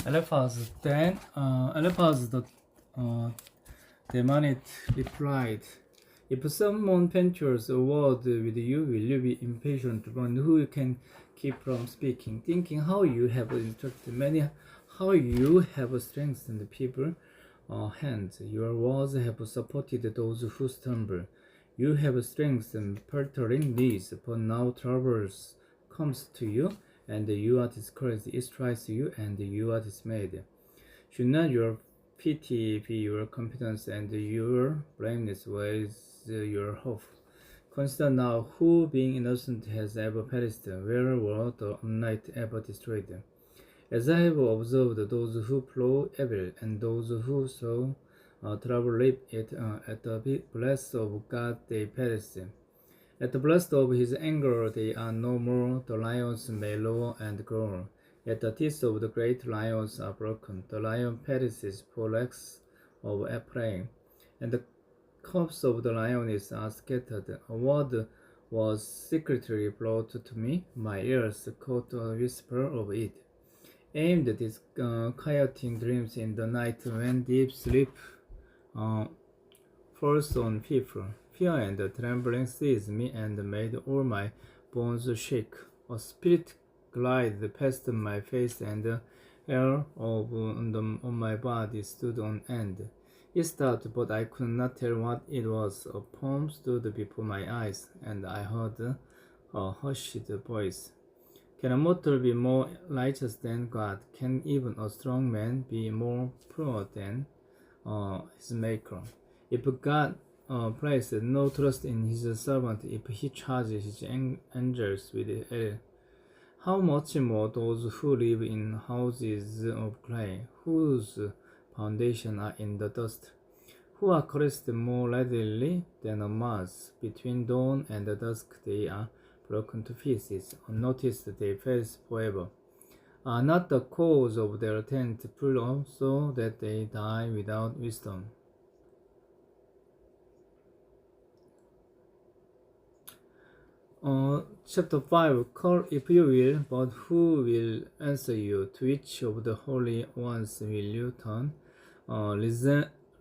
Eliphaz the Temanite replied, "If someone ventures a word with you, will you be impatient one who can keep from speaking, thinking how you have instructed many, how you have strengthened people? Hands, your words have supported those who stumble. You have strengthened faltering knees, but now troubles comes to you, and you are discouraged. It strikes you, and you are dismayed. Should not your pity be your confidence, and your blameless ways your hope? Consider now who, being innocent, has ever perished, where were the upright ever destroyed? As I have observed, those who plow evil and those who sow trouble live it. At the blast of God they perish. At the blast of his anger they are no more. The lions may roar and growl. Yet the teeth of the great lions are broken. The lion perishes for lack of prey, and the cubs of the lioness are scattered. A word was secretly brought to me. My ears caught a whisper of it, aimed at disquieting dreams in the night when deep sleep falls on people. Fear and trembling seized me and made all my bones shake. A spirit glided past my face, and the hair on my body stood on end. It stopped, but I could not tell what it was. A poem stood before my eyes, and I heard a hushed voice. Can a mortal be more righteous than God? Can even a strong man be more pure than his Maker? If God placed no trust in his servant, if he charged his angels with error, how much more those who live in houses of clay, whose foundations are in the dust, who are caressed more readily than a mouse. Between dawn and dusk they are broken to pieces. Unnoticed they perish forever. Are not the cause of their tent full of, so that they die without wisdom? Chapter 5. Call if you will, but who will answer you? To which of the holy ones will you turn?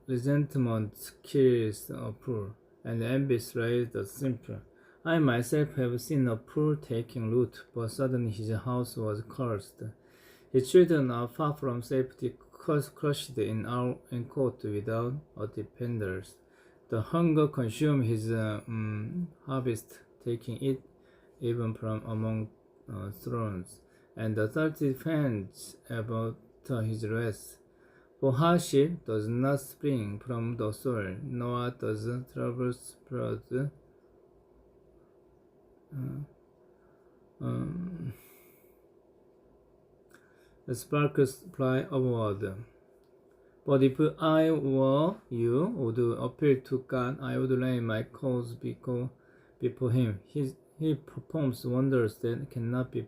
Resentment kills a poor, and envy slays the simple. I myself have seen a poor taking root, but suddenly his house was cursed. His children are far from safety, crushed in court without a defender. The hunger consumed his harvest, taking it even from among thrones, and the thirsty fans about his rest. For hardship does not spring from the soil, nor does trouble sprout the sparks fly upward. But if I were you, would appeal to God, I would lay my cause before him. He performs wonders that cannot be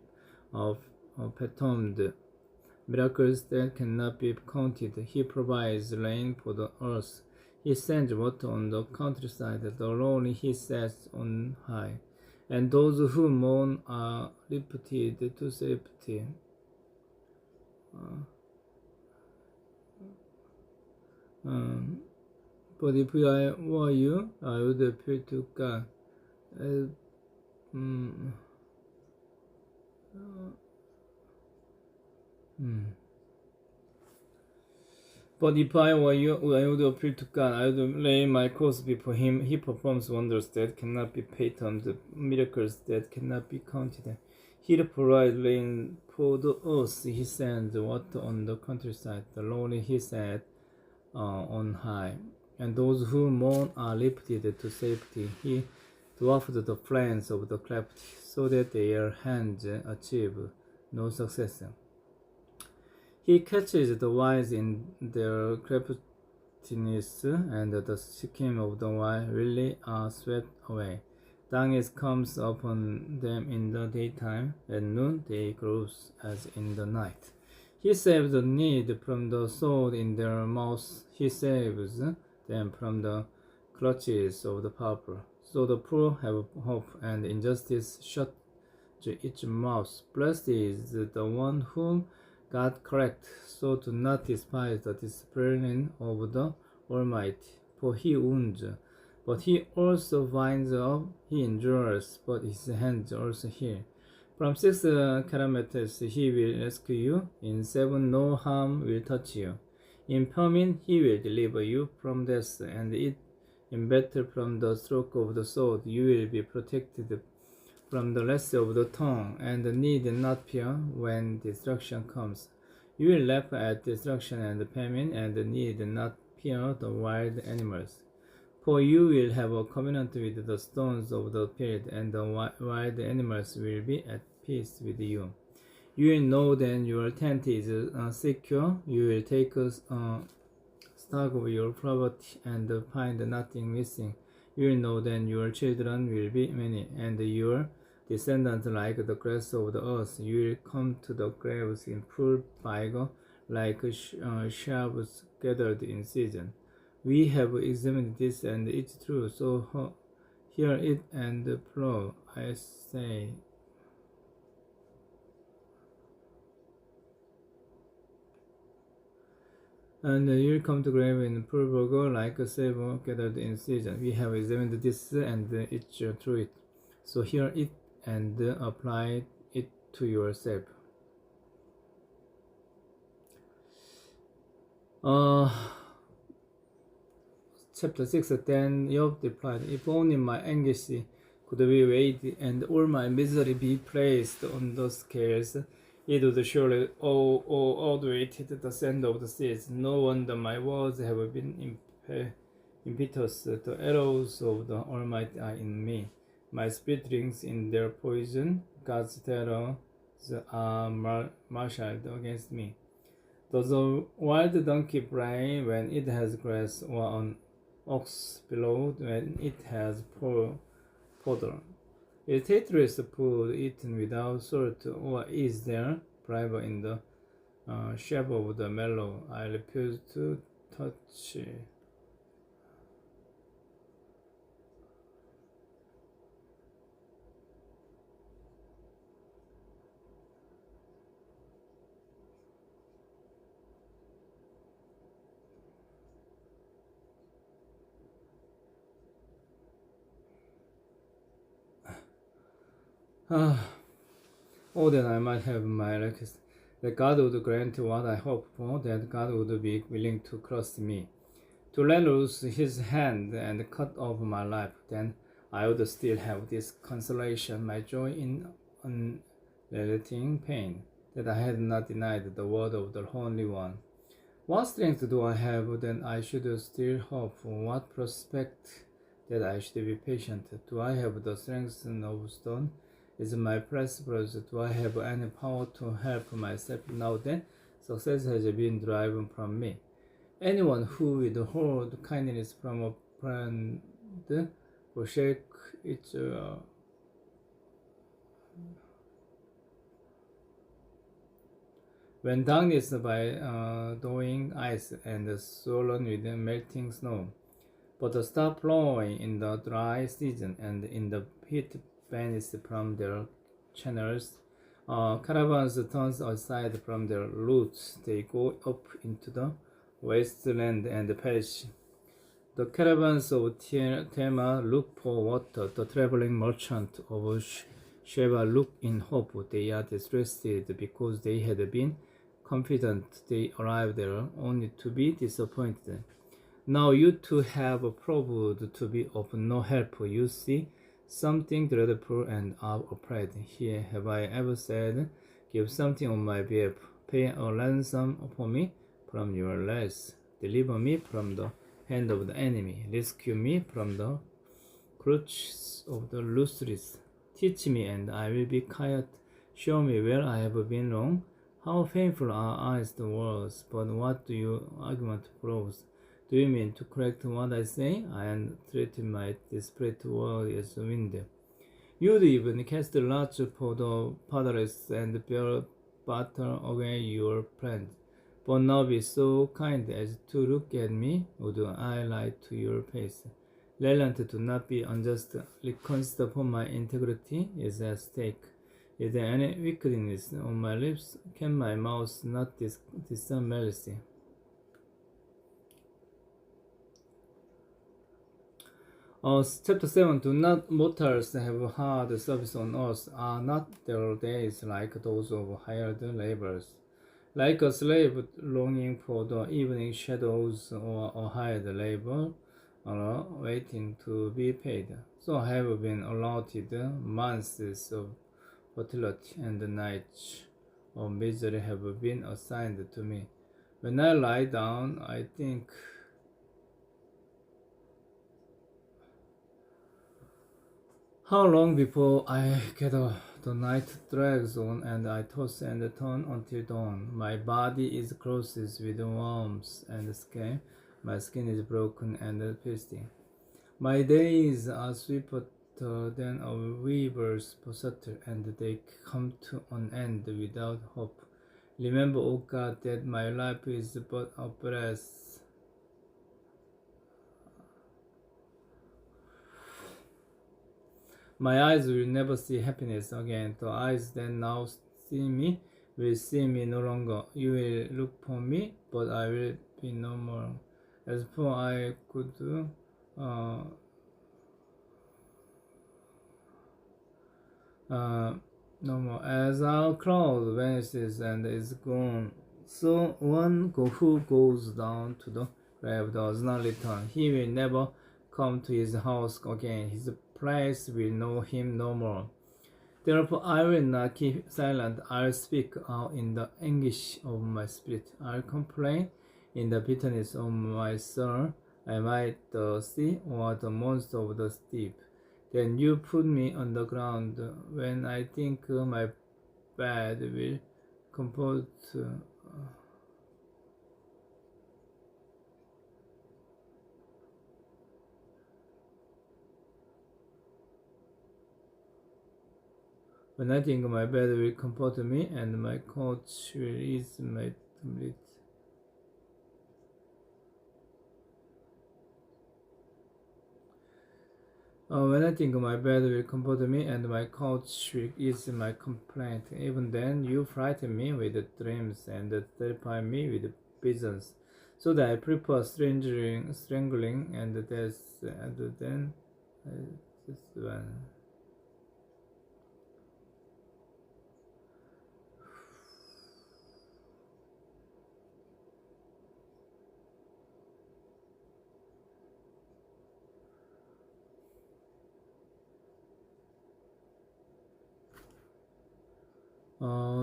fathomed, miracles that cannot be counted. He provides rain for the earth. He sends water on the countryside. The lonely he sets on high, and those who mourn are lifted to safety. But if I were you, I would appeal to God. But if I were you, I would appeal to God. I would lay my cause before him. He performs wonders that cannot be fathomed, miracles that cannot be counted. He provides rain for the earth. He sends water on the countryside. The lonely he set on high, and those who mourn are lifted to safety. He dwarfed the plans of the crafty, so that their hands achieve no success. He catches the wise in their craftiness, and the scheme of the wise really are swept away. Darkness comes upon them in the daytime, at noon they grows as in the night. He saves the needy from the sword in their mouths. He saves them from the clutches of the powerful. So the poor have hope, and injustice shut its mouth. Blessed is the one whom God correct, so do not despise the discipline of the Almighty, for he wounds, but he also binds up, he endures, but his hands also heal. From 6 kilometers he will rescue you, in 7 no harm will touch you. In famine he will deliver you from death, and in battle from the stroke of the sword you will be protected from the lash of the tongue, and need not fear when destruction comes. You will laugh at destruction and famine, and need not fear the wild animals. For you will have a covenant with the stones of the field, and the wild animals will be at peace with you. You will know that your tent is secure. You will take a stock of your property and find nothing missing. You will know that your children will be many, and your descendants like the grass of the earth. You will come to the graves in full vigor, like sheaves gathered in season. We have examined this, and it's true. So hear it and follow. I say. And you'll come to grave in full vigor, like a silver gathered in season. We have examined this, and it's true. So hear it and apply it to yourself. Chapter 6. Then Job replied, if only my anguish could be weighed, and all my misery be placed on the scales, it would surely outweigh the sand of the seas. No wonder my words have been impetuous. The arrows of the Almighty are in me. My spirit drinks in their poison. God's terrors are marshaled against me. Does a wild donkey bray when it has grass, or an ox bellow when it has fodder? Is traitorous food eaten without salt, or is there fiber in the shape of the marrow? I refuse to touch it. Oh, that I might have my request, that God would grant what I hope for, that God would be willing to cross me, to let loose his hand and cut off my life. Then I would still have this consolation, my joy in unrelenting pain, that I had not denied the word of the Holy One. What strength do I have that I should still hope? What prospect that I should be patient? Do I have the strength of stone? Is my flesh bruised? Do I have any power to help myself now that success has been driven from me? Anyone who withhold kindness from a friend will shake its when darkness by thawing ice and swollen with melting snow, but stop flowing in the dry season, and in the heat vanish from their channels. Caravans turn aside from their routes. They go up into the wasteland and perish. The caravans of Tema look for water. The traveling merchant of Sheba look in hope. They are distressed because they had been confident they arrived there, only to be disappointed. Now you two have proved to be of no help. You see something dreadful and are afraid. Here have I ever said, give something on my behalf, pay a ransom for me from your lads, deliver me from the hand of the enemy, rescue me from the clutches of the ruthless. Teach me, and I will be quiet. Show me where I have been wrong. How painful are the words, but what do your argument proves? Do you mean to correct what I say? I am treating my desperate word as wind. You'd even cast lots for the fatherless and bear butter away your friend. But now be so kind as to look at me, or do I lie to your face? Leland, do not be unjust. Reconsider, for my integrity is at stake. Is there any weakness on my lips? Can my mouth not discern malice? Chapter 7. Do not mortals have hard service on earth? Are not their days like those of hired laborers? Like a slave longing for the evening shadows or a hired laborer waiting to be paid. So I have been allotted months of fertility and nights of misery have been assigned to me. When I lie down, I think, how long before I get up? The night drags on and I toss and turn until dawn. My body is clothed with worms and scab. My skin is broken and twisting. My days are swifter than a weaver's possessor, and they come to an end without hope. Remember, O God, that my life is but a breath. My eyes will never see happiness again. The eyes that now see me will see me no longer. You will look for me, but I will be no more. As for I could do, no more. As our cloud vanishes and is gone, so one who goes down to the grave does not return. He will never come to his house again. His place will know him no more. Therefore, I will not keep silent. I'll speak out in the anguish of my spirit. I'll complain in the bitterness of my soul. Am I the sea or the monster of the deep? Then you put me on the ground. When I think my bed will comfort, when I think my bed will comfort me and my couch will ease my complete. When I think my bed will comfort me and my couch will ease my complaint, even then you frighten me with dreams and terrify me with visions, so that I prefer strangling and death, and then this one.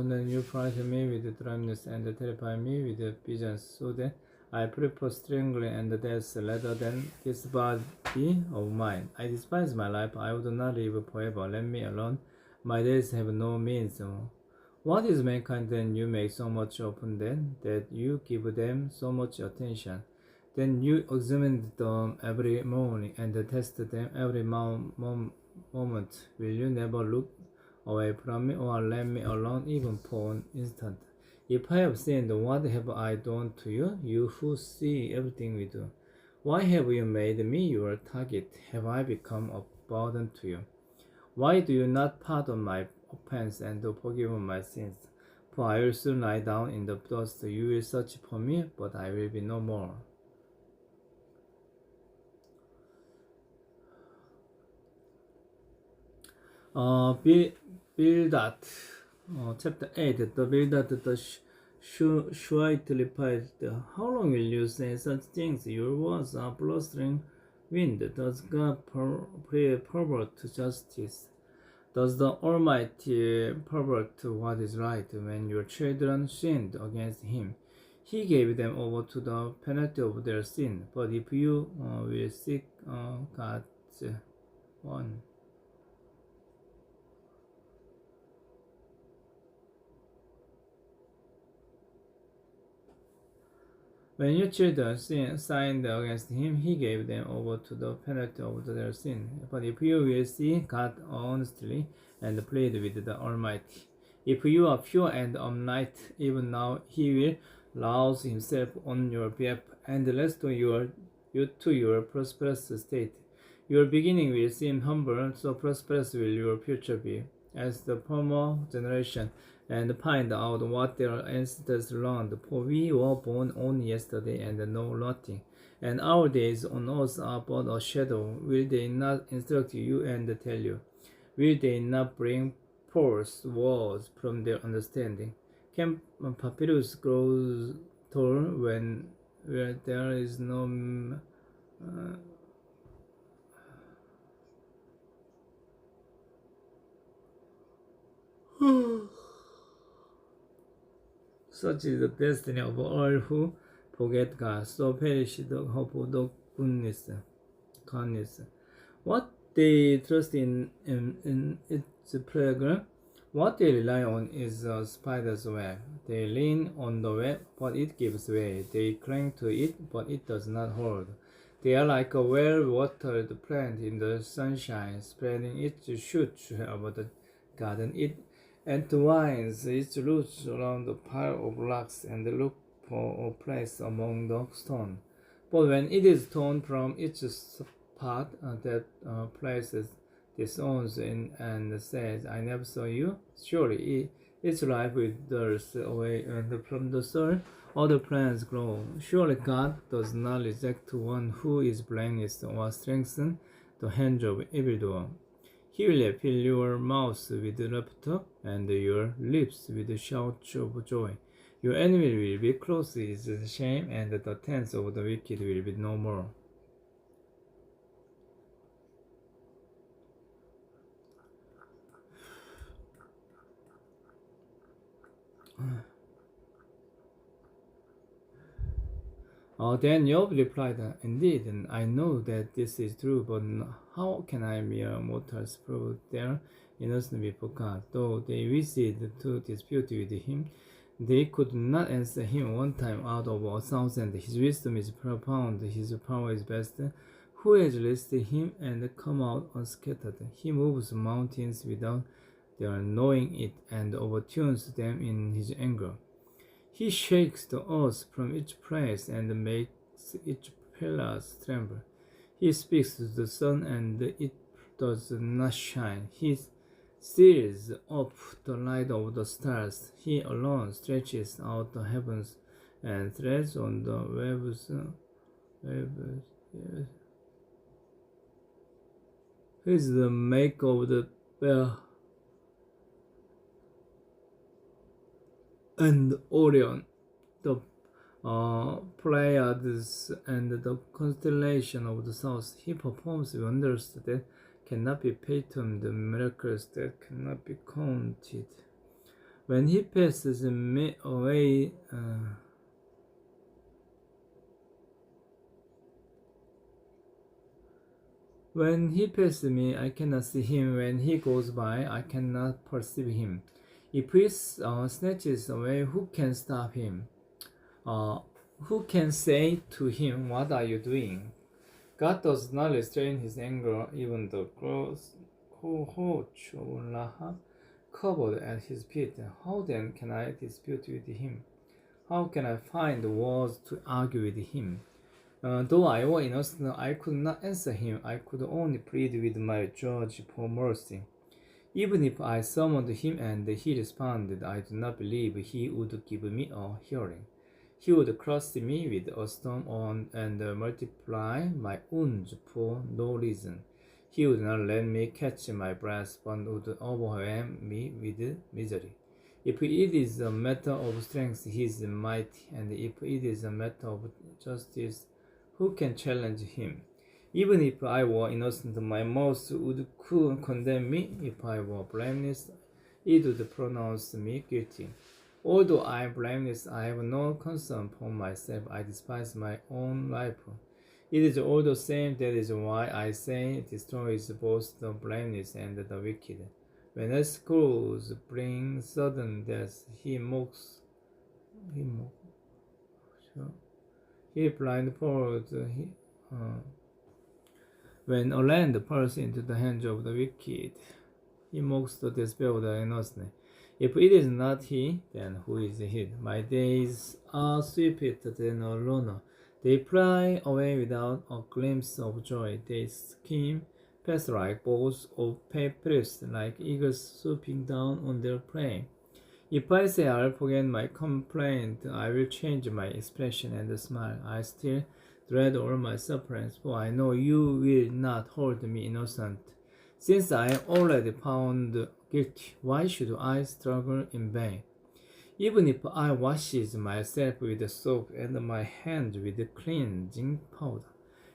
Then you frighten me with dryness and terrify me with visions, so that I prefer strangling and death rather than this body of mine. I despise my life. I would not live forever. Let me alone. My days have no means. What is mankind then you make so much of them, that you give them so much attention? Then you examine them every morning and test them every moment. Will you never look away from me, or let me alone even for an instant? If I have sinned, what have I done to you, you who see everything we do? Why have you made me your target? Have I become a burden to you? Why do you not pardon my offense and forgive my sins? For I will soon lie down in the dust. You will search for me, but I will be no more. Bildad, chapter 8. The Bildad the Shuhite replied, how long will you say such things? Your words are blustering wind. Does God pervert justice? Does the Almighty pervert what is right? When your children sinned against Him, He gave them over to the penalty of their sin. But if you will seek God's one, when your children sinned against Him, He gave them over to the penalty of their sin. But if you will see God honestly and plead with the Almighty, if you are pure and upright, even now He will rouse Himself on your behalf and restore you to your prosperous state. Your beginning will seem humble, so prosperous will your future be. as the former generation and find out what their ancestors learned, for we were born only yesterday and know nothing, and our days on earth are but a shadow. Will they not instruct you and tell you? Will they not bring forth words from their understanding? Can papyrus grow tall when where there is no such is the destiny of all who forget God, so perish the hope of the goodness. What they trust in its playground, what they rely on is a spider's web. They lean on the web, but it gives way. They cling to it, but it does not hold. They are like a well-watered plant in the sunshine, spreading its shoots over the garden. It entwines its roots around the pile of rocks and looks for a place among the stones. But when it is torn from its spot, that places disowns in and says, "I never saw you." Surely its life withers away, and from the soil other plants grow. Surely God does not reject one who is blameless or strengthen the hands of evildoer. He will fill your mouth with laughter and your lips with shouts of joy. Your enemy will be clothed with shame, and the tents of the wicked will be no more. Then Job replied, "Indeed, I know that this is true, but how can I mere mortals prove their innocence before God? Though they wished to dispute with him, they could not answer him one time out of 1,000. His wisdom is profound, his power is vast. Who has listed him and come out unscattered? He moves mountains without their knowing it, and overturns them in his anger. He shakes the earth from its place and makes its pillars tremble. He speaks to the sun and it does not shine. He seals up the light of the stars. He alone stretches out the heavens and threads on the webs. He is the maker of the bear and Orion, the Pleiades, and the constellation of the south. He performs wonders that cannot be fathomed, miracles that cannot be counted. When he passes me away, when he passes me, I cannot see him. When he goes by, I cannot perceive him. If he snatches away, who can stop him? Who can say to him, "What are you doing?" God does not restrain his anger, even the cohorts of Rahab covered at his feet. How then can I dispute with him? How can I find words to argue with him? Though I were innocent, I could not answer him. I could only plead with my judge for mercy. Even if I summoned him and he responded, I do not believe he would give me a hearing. He would crush me with a stone and multiply my wounds for no reason. He would not let me catch my breath, but would overwhelm me with misery. If it is a matter of strength, he is mighty, and if it is a matter of justice, who can challenge him? Even if I were innocent, my mouth would condemn me. If I were blameless, it would pronounce me guilty. Although I am blameless, I have no concern for myself. I despise my own life. It is all the same. That is why I say, destroys both the blameless and the wicked. When a scourge brings sudden death, he blindfolds. When a land falls into the hands of the wicked, he mocks the despair of the innocent. If it is not he, then who is he? My days are swifter than a runner. They fly away without a glimpse of joy. They scheme pass like balls of papyrus, like eagles swooping down on their prey. If I say I'll forget my complaint, I will change my expression and smile. I still dread all my sufferings, for I know you will not hold me innocent. Since I am already found guilty, why should I struggle in vain? Even if I washes myself with soap and my hands with cleansing powder,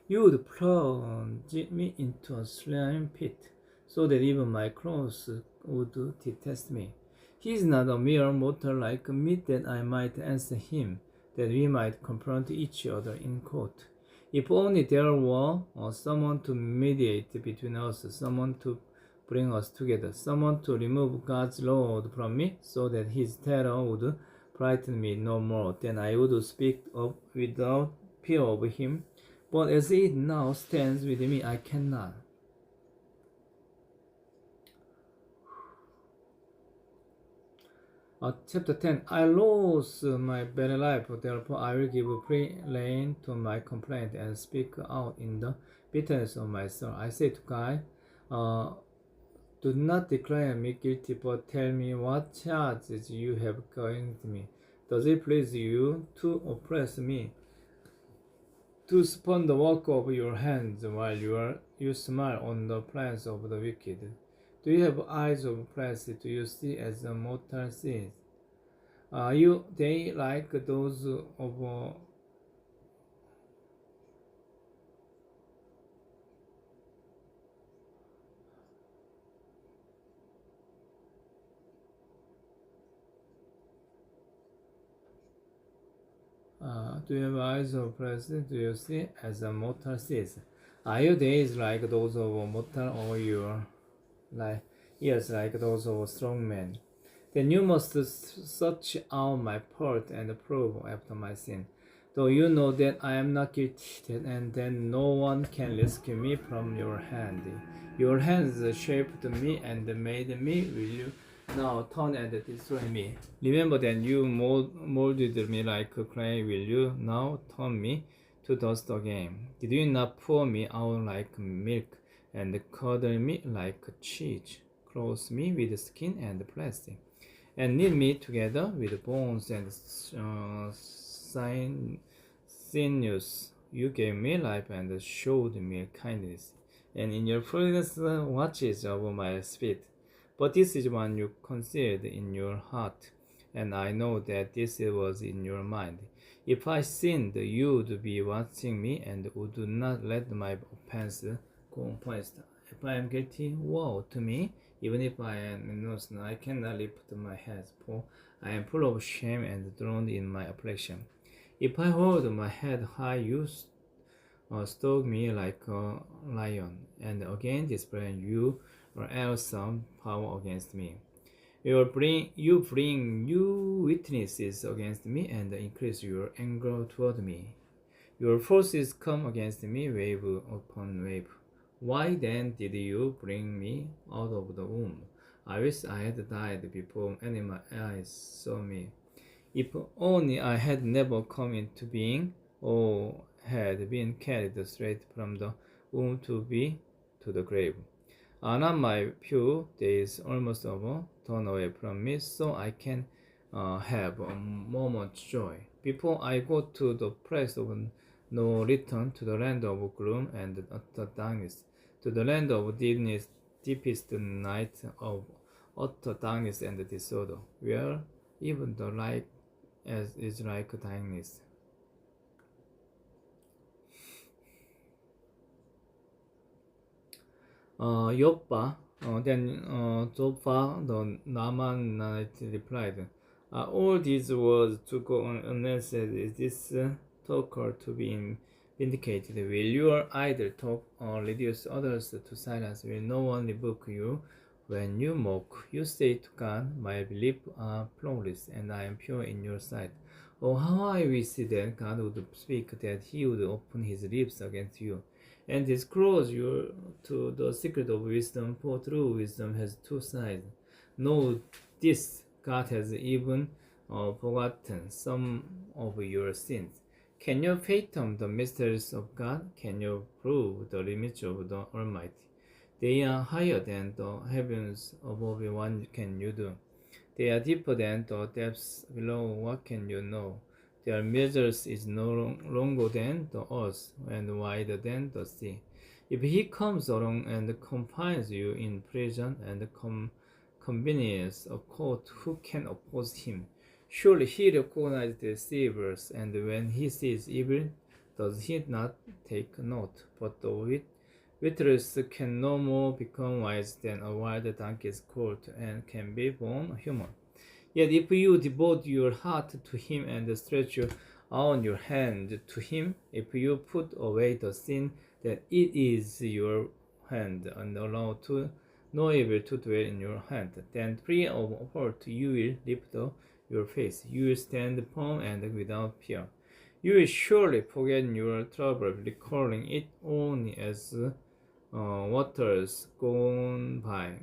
you would plunge me into a slime pit, so that even my clothes would detest me. He is not a mere mortal like me that I might answer him, that we might confront each other in court. If only there were someone to mediate between us, someone to bring us together, someone to remove God's load from me, so that his terror would frighten me no more, then I would speak up without fear of him. But as it now stands with me, I cannot. Chapter 10. I lose my very life, therefore I will give free rein to my complaint and speak out in the bitterness of my soul. I say to God, do not declare me guilty, but tell me what charges you have against me. Does it please you to oppress me, to spurn the work of your hands while you smile on the plans of the wicked? Do you have eyes of flesh? Do you see as a mortal sees? Are you they like those of do you have eyes of flesh? Do you see as a mortal sees? Are your days like those of a mortal, or your like ears like those of a strong man? Then you must search out my fault and prove after my sin. Though you know that I am not guilty, and then no one can rescue me from your hand. Your hands shaped me and made me. Will you now turn and destroy me? Remember that you molded me like clay. Will you now turn me to dust again? Did you not pour me out like milk and curdle me like cheese? Clothe me with skin and plastic, and knit me together with bones and sinews. You gave me life and showed me kindness, and in your fullness watches over my feet. But this is one you concealed in your heart, and I know that this was in your mind. If I sinned, you would be watching me and would not let my offense go unpunished. If I am guilty, woe to me. Even if I am innocent, I cannot lift my head, for I am full of shame and drowned in my affliction. If I hold my head high, you stalk me like a lion, and again display your awesome power against me. You bring new witnesses against me and increase your anger toward me. Your forces come against me wave upon wave. Why then did you bring me out of the womb? I wish I had died before any my eyes saw me. If only I had never come into being, or had been carried straight from the womb to the grave. Are not my few days almost over? Turn away from me, so I can have a moment's joy. Before I go to the place of no return, to the land of gloom and utter darkness, to the land of deepest night, of utter darkness and disorder, where even the light is like darkness. Yoppa, then Joppa the Naamanite replied, "Are all these words to go on unanswered? Is this talker to be vindicated? Will your idle talk or reduce others to silence? Will no one rebuke you when you mock? You say to God, my beliefs are flawless and I am pure in your sight. Oh, how I wish that God would speak, that he would open his lips against you and disclose you to the secret of wisdom, for true wisdom has two sides. Know this, God has even forgotten some of your sins. Can you fathom the mysteries of God? Can you prove the limits of the Almighty? They are higher than the heavens above. What can you do? They are deeper than the depths below. What can you know? Their measures is no longer than the earth and wider than the sea. If he comes along and confines you in prison and convenience a court, who can oppose him? Surely he recognizes the deceivers, and when he sees evil, does he not take note? But the witless can no more become wise than a wild donkey's colt, and can be born human. Yet if you devote your heart to him and stretch out your hand to him, if you put away the sin that it is your hand and allow to no evil to dwell in your hand, then free of hurt you will lift up your face. You will stand firm and without fear. You will surely forget your trouble, recalling it only as waters gone by.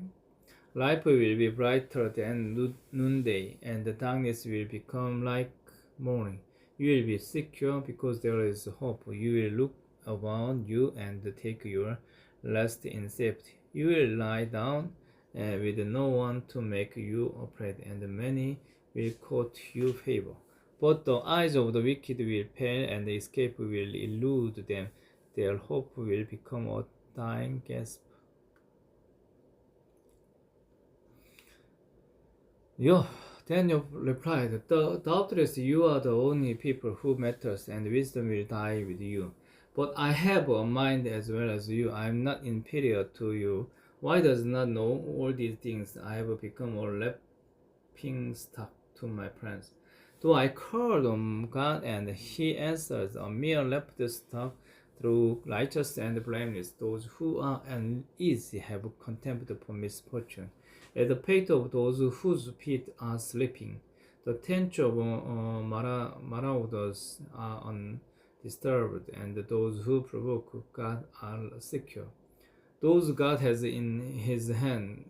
Life will be brighter than noonday, and the darkness will become like morning. You will be secure because there is hope. You will look around you and take your rest in safety. You will lie down with no one to make you afraid, and many will court you favor. But the eyes of the wicked will fail, and escape will elude them. Their hope will become a dying gasp. Daniel replied, Doubtless you are the only people who matters, and wisdom will die with you. But I have a mind as well as you. I am not inferior to you. Why does not know all these things? I have become a laughing stock to my friends. Though I called on God, and he answers, a mere laughing stock through righteous and blameless. Those who are uneasy have contempt for misfortune. At the fate of those whose feet are slipping, the tents of marauders are undisturbed, and those who provoke God are secure. Those God has in his hand.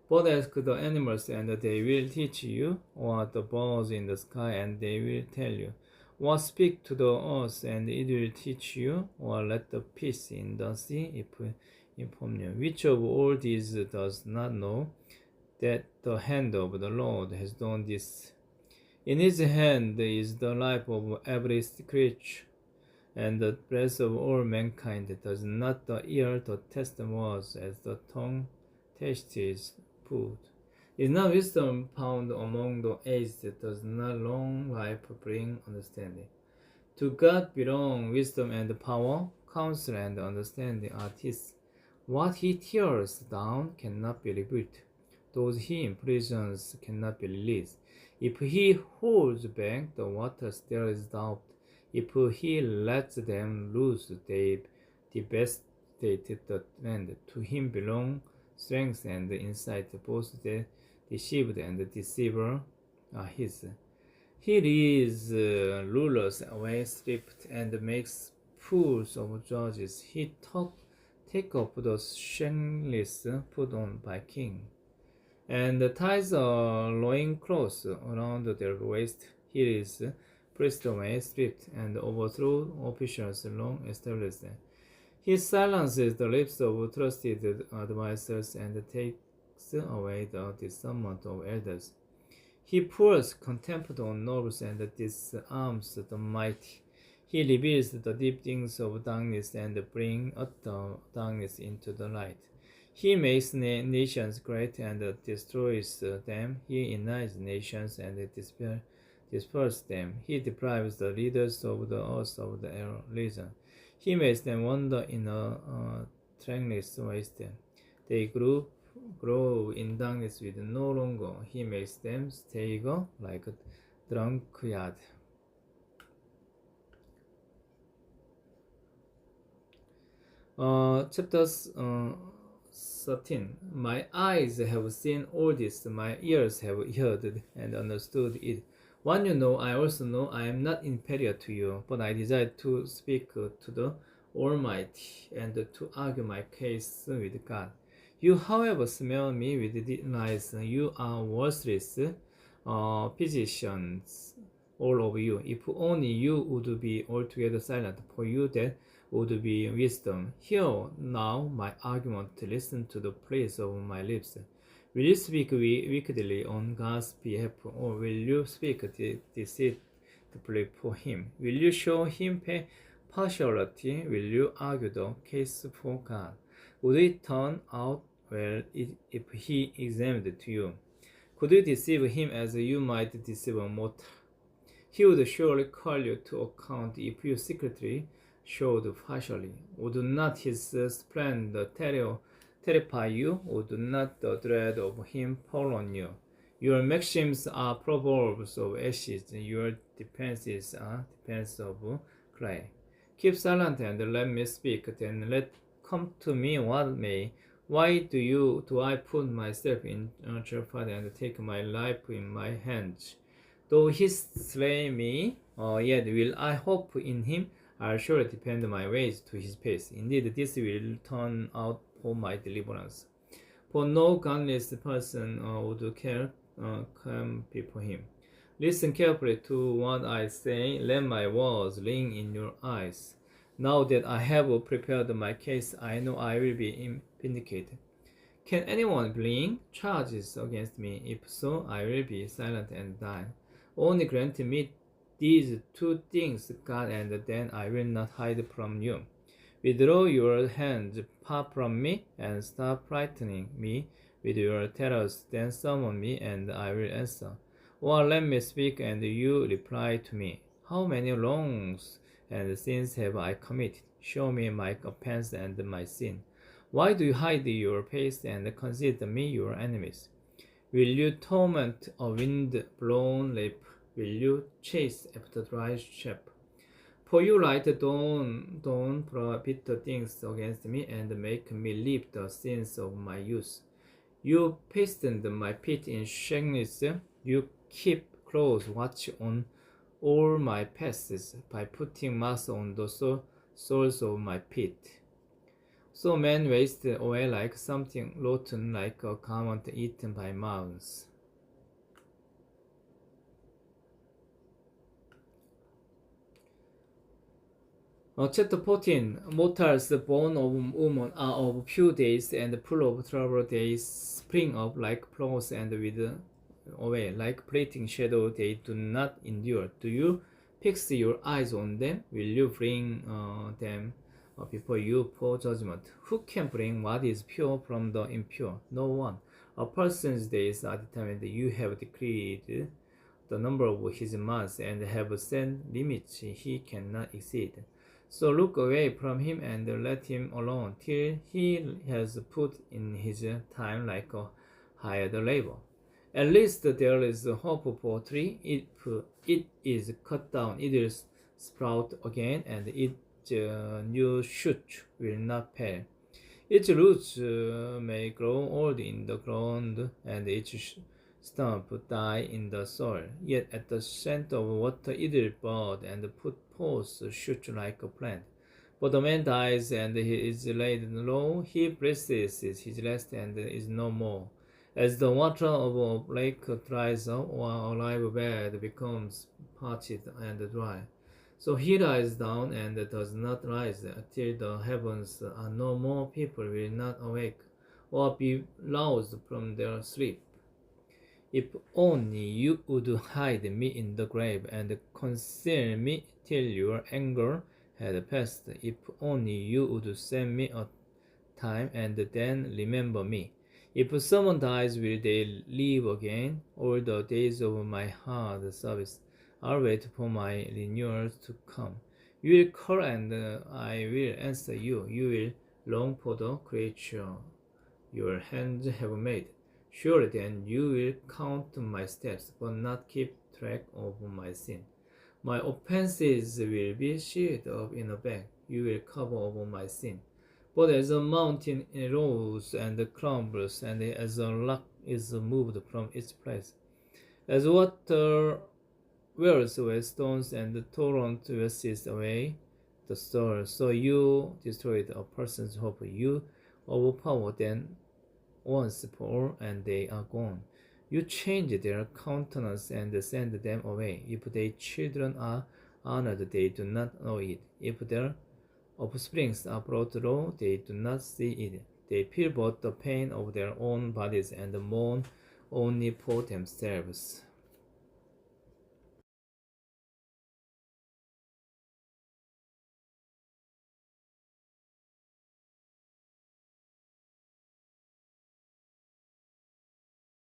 But ask the animals, and they will teach you, or the birds in the sky, and they will tell you. Or speak to the earth, and it will teach you, or let the fish in the sea inform you. Which of all these does not know that the hand of the Lord has done this? In his hand is the life of every creature, and the breath of all mankind. Does not the ear test words as the tongue tastes food? Is not wisdom found among the aged? Does not long life bring understanding? To God belong wisdom and power, counsel and understanding are his. What he tears down cannot be rebuilt. Those he imprisons cannot be released. If he holds back the waters, there is doubt. If he lets them loose, they devastated the land. To him belong strength and insight. Both the deceived and the deceiver are his. He leads rulers away stripped and makes fools of judges. He take up the shameless put on by king, and ties a loincloth around their waist. He is pressed away stripped and overthrow officials long established. He silences the lips of trusted advisers and takes away the discernment of elders. He pours contempt on nobles and disarms the mighty. He reveals the deep things of darkness and brings utter darkness into the light. He makes nations great and destroys them. He unites nations and disperses them. He deprives the leaders of the earth of their reason. He makes them wander in a trackless waste. They grow in darkness with no longer. He makes them stagger like a drunkard. Chapter 13. My eyes have seen all this, my ears have heard and understood it. One you know, I also know. I am not inferior to you, but I desire to speak to the Almighty and to argue my case with God. You, however, smell me with lies. You are worthless physicians, all of you. If only you would be altogether silent, for you that would be wisdom. Hear now my argument, listen to the praise of my lips. Will you speak wickedly on God's behalf, or will you speak deceitfully for him? Will you show him partiality? Will you argue the case for God? Would it turn out well if he examined to you? Could you deceive him as you might deceive a mortal? He would surely call you to account if you secretly showed partially. Would not his splendor terrify you? Would not the dread of him fall on you? Your maxims are proverbs of ashes, your defenses are defenses of clay. Keep silent and let me speak, then let come to me what may. Why do I put myself in jeopardy and take my life in my hands? Though he slay me, yet will I hope in him. I'll surely depend my ways to his pace. Indeed, this will turn out for my deliverance. For no godless person would come before him. Listen carefully to what I say. Let my words ring in your eyes. Now that I have prepared my case, I know I will be vindicated. Can anyone bring charges against me? If so, I will be silent and die. Only grant me these two things, God, and then I will not hide from you. Withdraw your hands far from me, and stop frightening me with your terrors. Then summon me, and I will answer. Or let me speak, and you reply to me. How many wrongs and sins have I committed? Show me my offense and my sin. Why do you hide your face and consider me your enemies? Will you torment a wind-blown leaf? Will you chase after dry chaff? For you write down bitter things against me and make me live the sins of my youth. You fastened my feet in shackles. You keep close watch on all my passes by putting marks on the soles of my feet. So men waste away like something rotten, like a garment eaten by moths. Chapter 14. Mortals born of woman are of few days and full of trouble. They spring up like flowers and wither away like fleeting shadow. They do not endure. Do you fix your eyes on them? Will you bring them before you for judgment? Who can bring what is pure from the impure? No one. A person's days are determined. You have decreed the number of his months and have set limits he cannot exceed. So look away from him and let him alone till he has put in his time like a hired labor. At least there is hope for a tree. If it is cut down, it will sprout again, and its new shoot will not fail. Its roots may grow old in the ground, and its stump die in the soil. Yet at the scent of water it will bud and put forth shoot like a plant. But the man dies and he is laid low. He breathes his last and is no more. As the water of a lake dries up, or a live bed becomes parched and dry, so he lies down and does not rise till the heavens are no more. People will not awake or be roused from their sleep. If only you would hide me in the grave and conceal me till your anger had passed. If only you would send me a time and then remember me. If someone dies, will they live again? All the days of my hard service, I'll wait for my renewals to come. You will call and I will answer you. You will long for the creature your hands have made. Surely then you will count my steps, but not keep track of my sin. My offenses will be sealed up in a bag. You will cover over my sin. But as a mountain erodes and crumbles, and as a rock is moved from its place, as water wears away stones and the torrent washes away the soil, so you destroyed a person's hope. You overpower them once for all, and they are gone. You change their countenance and send them away. If their children are honored, they do not know it. If their of springs are brought low, they do not see it. They feel but the pain of their own bodies and mourn only for themselves.